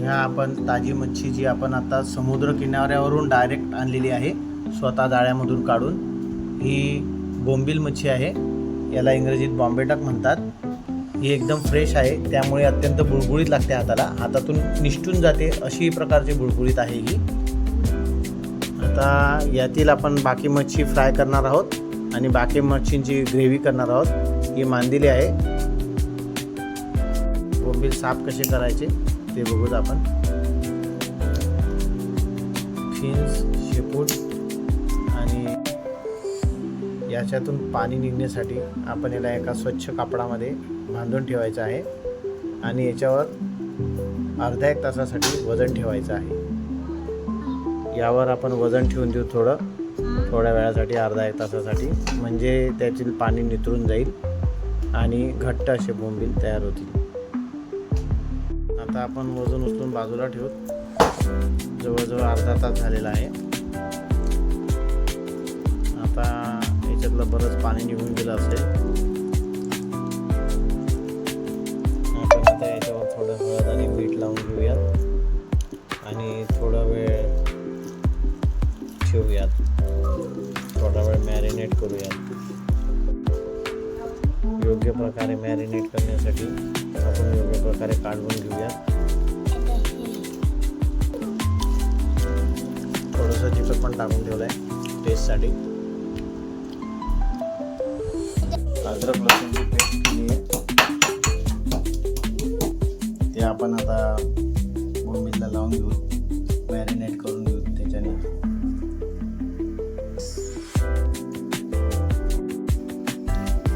ह्या आपण ताजी मच्छी जी आपण आता समुद्र किनाऱ्यावरून डायरेक्ट आणलेली आहे, स्वतः जाळ्यामधून काढून. ही बोंबील मच्छी आहे, याला इंग्रजीत बॉम्बेटक म्हणतात. ही एकदम फ्रेश आहे, त्यामुळे अत्यंत बुळबुळीत लागते हाताला, हातातून निष्ठून जाते अशी प्रकारची बुळबुळीत आहे ही. आता यातील आपण बाकी मच्छी फ्राय करणार आहोत आणि बाकी मच्छींची ग्रेव्ही करणार आहोत. ही मांदेली आहे. बोंबील साफ कसे करायचे ते बघूत आपण. फिन्स, शेपूट आणि याच्यातून पाणी निघण्यासाठी आपण याला एका स्वच्छ कापडामध्ये बांधून ठेवायचं आहे आणि याच्यावर अर्धा एक तासासाठी वजन ठेवायचं आहे. यावर आपण वजन ठेवून देऊ थोड्या वेळासाठी, अर्धा एक तासासाठी, म्हणजे त्यातील पाणी नितरून जाईल आणि घट्ट असे बोंबील तयार होतील. आता आपण वजन उचलून बाजूला ठेवू. जवळजवळ अर्धा तास झालेला आहे. आता याच्यातलं बरंच पाणी निघून गेलं असेल. आपण आता याच्यावर थोडं हळद आणि मीठ लावून घेऊयात आणि थोडा वेळ ठेवूयात. थोडा वेळ मॅरिनेट करूयात. योग्य प्रकारे मॅरिनेट करण्यासाठी आपण योग्य प्रकारे काढून घेऊयात. थोडंसं तिखट पण टाकून ठेवलं आहे टेस्टसाठी. अद्रक लसूणची पेस्ट केली आहे, ते आपण आता बोंबीलला लावून घेऊ, मॅरिनेट करून घेऊ त्याच्याने.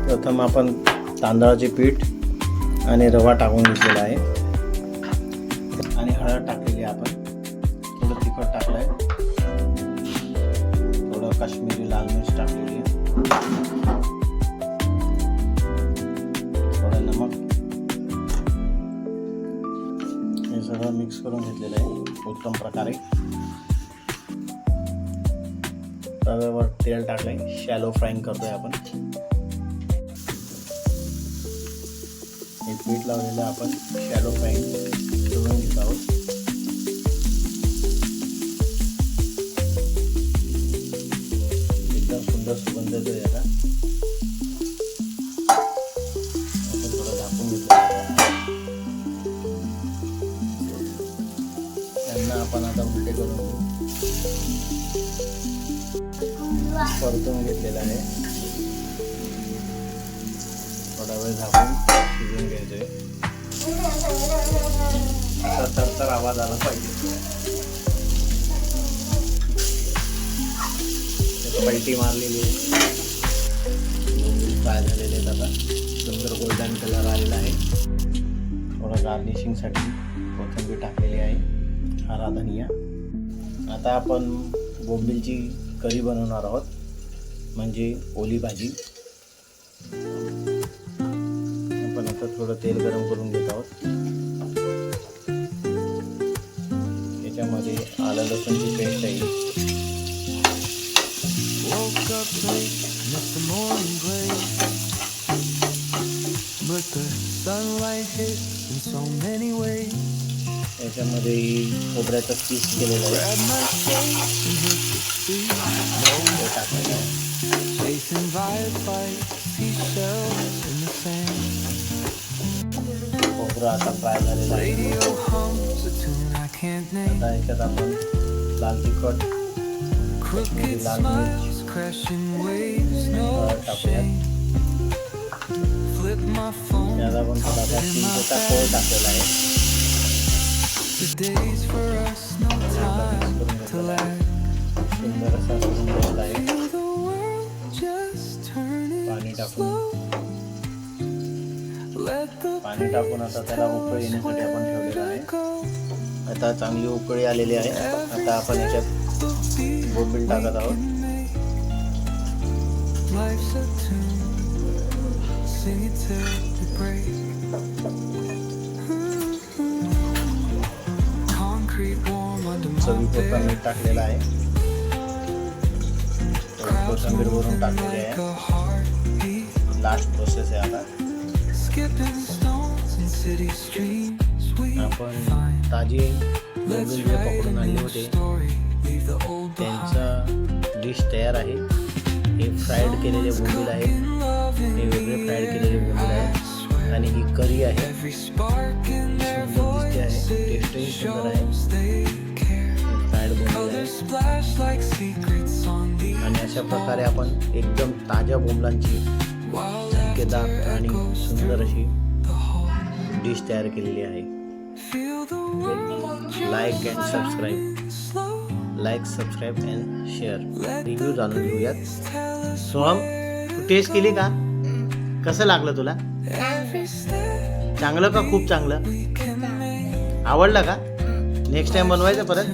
प्रथम आपण तांदळाचे पीठ आणि रवा टाकून घेतलेला आहे आणि हळद टाकलेली आहे. आपण थोडं तिखट टाकलं आहे, थोडं काश्मीरी लाल मिर्च टाकलेली आहे, थोडं नमक. हे सगळं मिक्स करून घेतलेलं आहे उत्तम प्रकारे. तव्यावर तेल टाकलंय, शॅलो फ्राईंग करतोय आपण. हे पीठ लावलेलं आपण शॅलो फ्राईंग करून घेत आहोत. एकदम सुंदर सुगंध येतो याला. आपण थोडं झाकून घेतलं. त्यांना आपण आता उलटे करून परतून घेतलेलं आहे. थोडा वेळ झाकून शिजवून घ्यायचंय. असा तरतर आवाज आला पाहिजे. पलटी मारलेली आहे. फ्राय झालेले आहेत. आता सुंदर गोल्डन कलर आलेला आहे. थोडं गार्निशिंगसाठी कोथिंबीर टाकलेली आहे, हरा धनिया. आता आपण बोंबीलची करी बनवणार आहोत, म्हणजे ओली भाजी. आपण आता थोडं तेल गरम करून घेत आहोत. याच्यामध्ये आलं लसूणची पेस्ट आहे. याच्यामध्ये खोबऱ्याचा पीस केलेला आहे, टाकायला आहे. खोबरं आता फ्राय झालेलं आहे. आता याच्यात आपण लाल तिखट, लाल मिर्च टाकूयात. त्यात आपण थोडासा चिंचेचा कोळ टाकलेला आहे. सुंदर असा सुगंध आहे. पाणी टाकून आता त्याला उकळी येण्यासाठी आपण ठेवलेलं आहे. आता चांगली उकळी आलेली आहे. आता आपण याच्यात बोंबील टाकत आहोत. चवीपुरता मीठ टाकलेला आहे. कोथिंबीर वरून टाकलेली आहे. लास्ट प्रोसेस आहे आता. आपण ताजी बोंबील जे पकडून आणले होते त्यांचा डिश तयार आहे. हे फ्राईड केलेले बोंबील आहेत, हे वेगळे फ्राईड केलेले बोंबील आहेत आणि ही करी आहे. सुंदर दिसते आहे, टेस्टही सुंदर आहे. फ्राईड बोंबील आहे आणि अशा प्रकारे आपण एकदम ताज्या बोंबलांची झणकेदार आणि सुंदर अशी डिश तयार केलेली आहे. Like and subscribe and share. Review जाणून घेऊयात. सोहम, तू टेस्ट केली का? कसं लागलं तुला? चांगलं का खूप चांगलं? आवडलं का? नेक्स्ट टाइम बनवायचं परत?